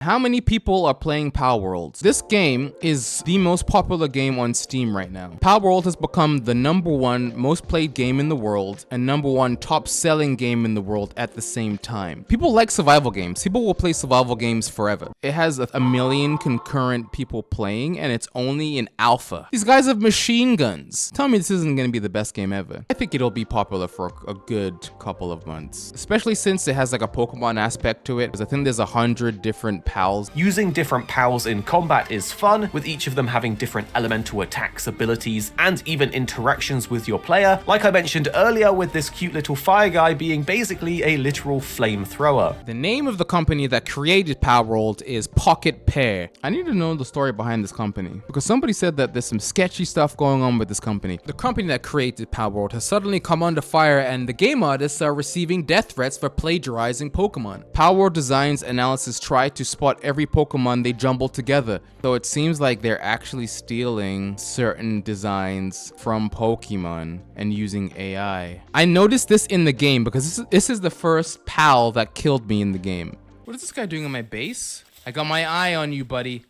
How many people are playing Palworld? This game is the most popular game on Steam right now. Palworld has become the #1 most played game in the world and #1 top selling game in the world at the same time. People like survival games. People will play survival games forever. It has a million concurrent people playing and it's only in alpha. These guys have machine guns. Tell me this isn't going to be the best game ever. I think it'll be popular for a good couple of months, especially since it has like a Pokemon aspect to it. Because I think there's 100 different pals. Using different pals in combat is fun, with each of them having different elemental attacks, abilities, and even interactions with your player, like I mentioned earlier with this cute little fire guy being basically a literal flamethrower. The name of the company that created Palworld is Pocket Pear. I need to know the story behind this company, because somebody said that there's some sketchy stuff going on with this company. The company that created Palworld has suddenly come under fire and the game artists are receiving death threats for plagiarizing Pokemon. Palworld Design's analysis tried to spot every Pokemon they jumbled together, so it seems like they're actually stealing certain designs from Pokemon and using AI. I noticed this in the game because this is the first pal that killed me in the game. What is this guy doing on my base? I got my eye on you, buddy.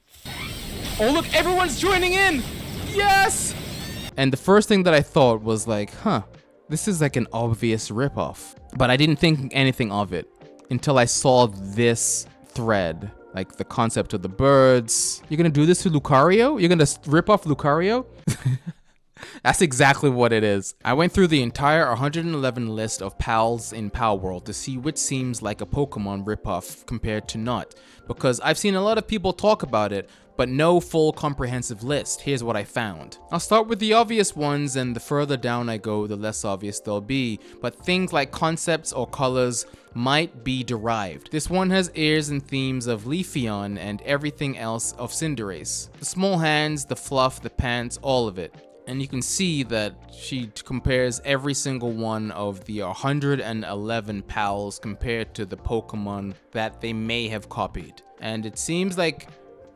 Oh look, everyone's joining in! Yes! And the first thing that I thought was like, this is like an obvious ripoff. But I didn't think anything of it until I saw this thread. Like the concept of the birds. You're gonna do this to Lucario? You're gonna rip off Lucario? That's exactly what it is. I went through the entire 111 list of pals in Palworld to see which seems like a Pokemon ripoff compared to not. Because I've seen a lot of people talk about it, but no full comprehensive list. Here's what I found. I'll start with the obvious ones, and the further down I go, the less obvious they'll be. But things like concepts or colors might be derived. This one has ears and themes of Leafeon and everything else of Cinderace. The small hands, the fluff, the pants, all of it. And you can see that she compares every single one of the 111 pals compared to the Pokemon that they may have copied. And it seems like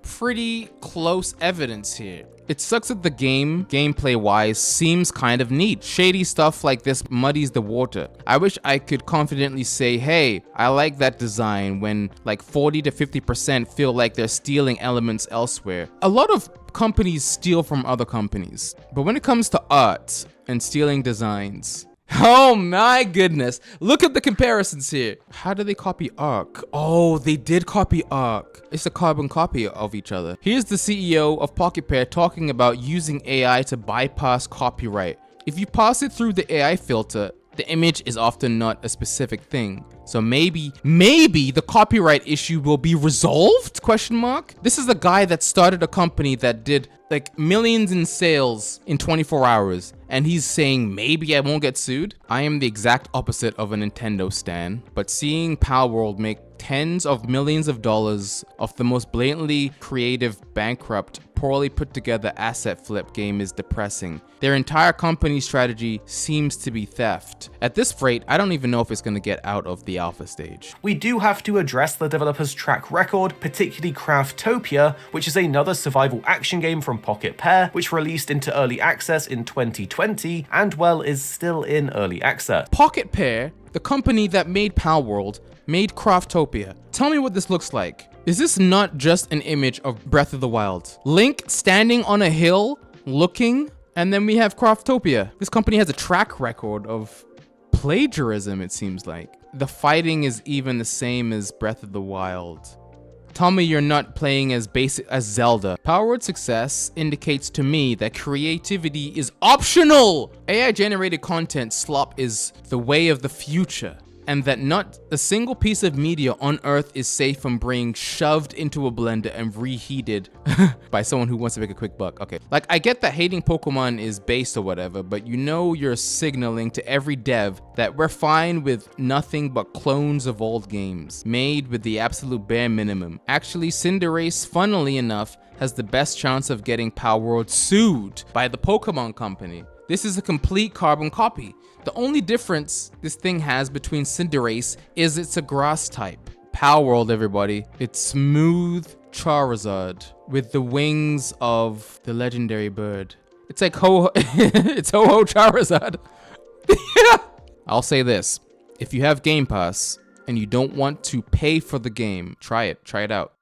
pretty close evidence here. It sucks that the gameplay wise, seems kind of neat. Shady stuff like this muddies the water. I wish I could confidently say, hey, I like that design, when like 40 to 50% feel like they're stealing elements elsewhere. A lot of companies steal from other companies, but when it comes to art and stealing designs, oh my goodness, look at the comparisons here. How do they copy Arc? Oh, they did copy Arc. It's a carbon copy of each other. Here's the CEO of Pocket Pear talking about using AI to bypass copyright. If you pass it through the AI filter, the image is often not a specific thing. So maybe the copyright issue will be resolved? Question mark. This is the guy that started a company that did like millions in sales in 24 hours. And he's saying maybe I won't get sued? I am the exact opposite of a Nintendo stan. But seeing Palworld make tens of millions of dollars off the most blatantly creative, bankrupt, poorly put together asset flip game is depressing. Their entire company strategy seems to be theft. At this rate, I don't even know if it's going to get out of the alpha stage. We do have to address the developer's track record, particularly Craftopia, which is another survival action game from Pocket Pear, which released into early access in 2020 and, well, is still in early access. Pocket Pear, the company that made Palworld, made Craftopia. Tell me what this looks like. Is this not just an image of Breath of the Wild? Link standing on a hill, looking, and then we have Craftopia. This company has a track record of plagiarism, it seems like. The fighting is even the same as Breath of the Wild. Tell me you're not playing as basic as Zelda. Palworld's success indicates to me that creativity is optional. AI-generated content slop is the way of the future, and that not a single piece of media on Earth is safe from being shoved into a blender and reheated by someone who wants to make a quick buck. Okay, like I get that hating Pokemon is based or whatever, but you know you're signaling to every dev that we're fine with nothing but clones of old games, made with the absolute bare minimum. Actually, Cinderace, funnily enough, has the best chance of getting Palworld sued by the Pokemon company. This is a complete carbon copy. The only difference this thing has between Cinderace is it's a grass type. Palworld, everybody. It's smooth Charizard with the wings of the legendary bird. It's like it's Ho-Ho Charizard. I'll say this. If you have Game Pass and you don't want to pay for the game, try it out.